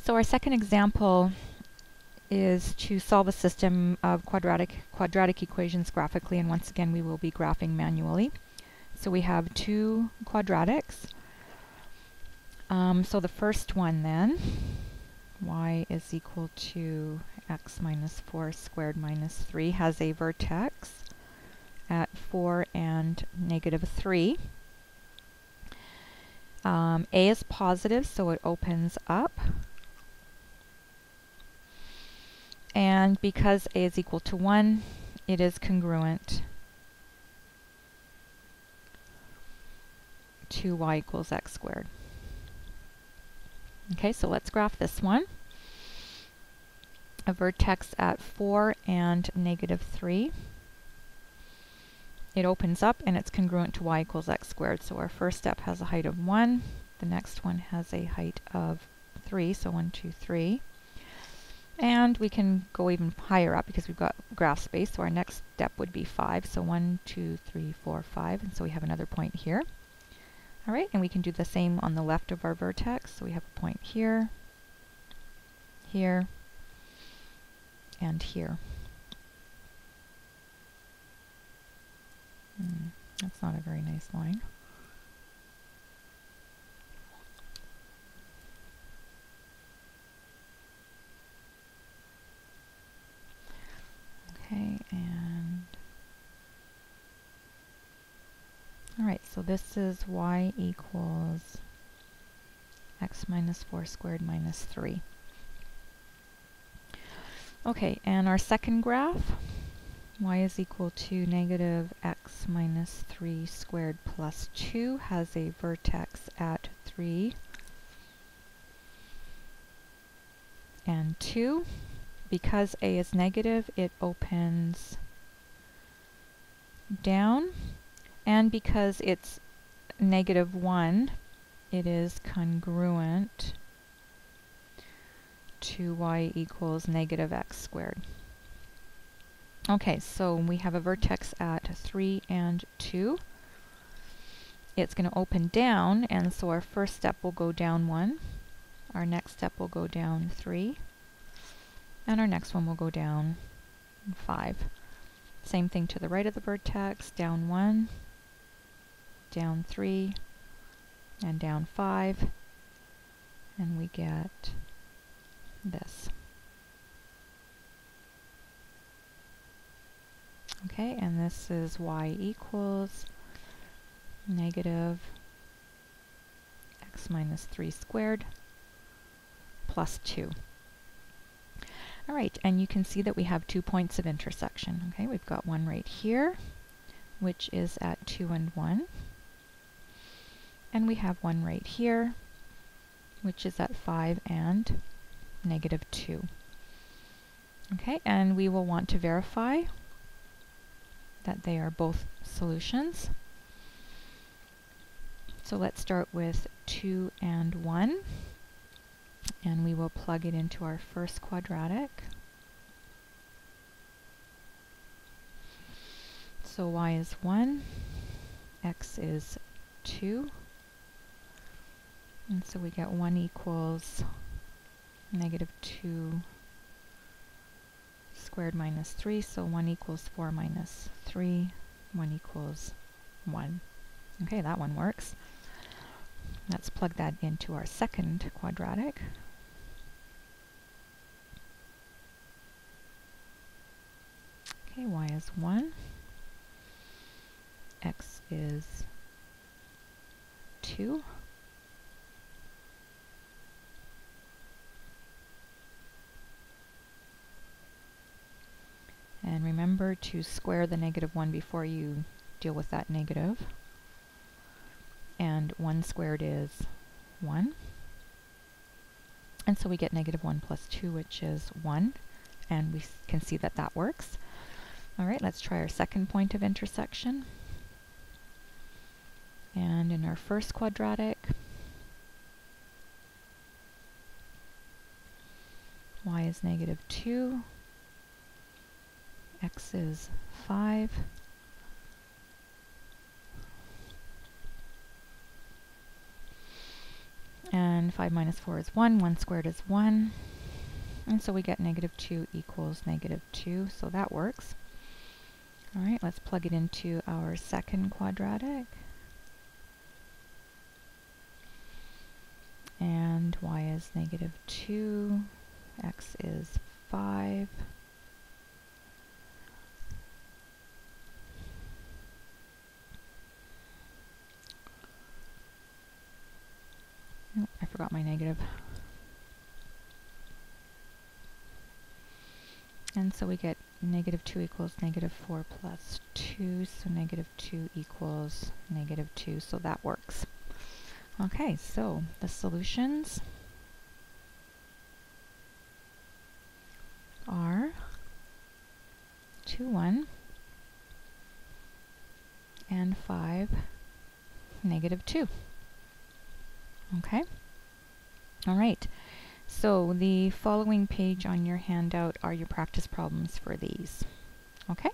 So our second example is to solve a system of quadratic equations graphically, and once again we will be graphing manually. So we have two quadratics. So the first one then, y is equal to x minus 4 squared minus 3, has a vertex at 4 and negative 3. A is positive, so it opens up. And because a is equal to 1, it is congruent to y equals x squared. Okay, so let's graph this one. A vertex at 4 and negative 3. It opens up and it's congruent to y equals x squared. So our first step has a height of 1. The next one has a height of 3, so 1, 2, 3. And we can go even higher up because we've got graph space. So our next step would be 5. So 1, 2, 3, 4, 5. And so we have another point here. All right, and we can do the same on the left of our vertex. So we have a point here, here, and here. That's not a very nice line. Okay, and all right, so this is y equals x minus 4 squared minus 3. Okay, and our second graph, y is equal to negative x minus 3 squared plus 2, has a vertex at 3 and 2. Because a is negative, it opens down, and because it's negative 1, it is congruent to y equals negative x squared. Okay, so we have a vertex at 3 and 2. It's going to open down, and so our first step will go down 1. Our next step will go down 3. And our next one will go down 5. Same thing to the right of the vertex, down 1, down 3, and down 5. And we get this. Okay, and this is y equals negative x minus 3 squared plus 2. All right, and you can see that we have 2 points of intersection. Okay, we've got one right here, which is at 2 and 1. And we have one right here, which is at 5 and negative 2. Okay, and we will want to verify that they are both solutions. So let's start with 2 and 1. And we will plug it into our first quadratic. So y is 1, x is 2, and so we get 1 equals negative 2 squared minus 3, so 1 equals 4 minus 3, 1 equals 1. Okay, that one works. Let's plug that into our second quadratic. Okay, y is 1, x is 2, and remember to square the negative 1 before you deal with that negative. And 1 squared is 1. And so we get negative 1 plus 2, which is 1. And we can see that that works. All right, let's try our second point of intersection. And in our first quadratic, y is negative 2, x is 5, and and 5 minus 4 is 1. 1 squared is 1. And so we get negative 2 equals negative 2. So that works. All right, let's plug it into our second quadratic. And y is negative 2. X is 5. Oh, I forgot my negative. And so we get negative 2 equals negative 4 plus 2. So negative 2 equals negative 2. So that works. Okay, so the solutions are 2, 1, and 5, negative 2. Okay? All right. So the following page on your handout are your practice problems for these. Okay?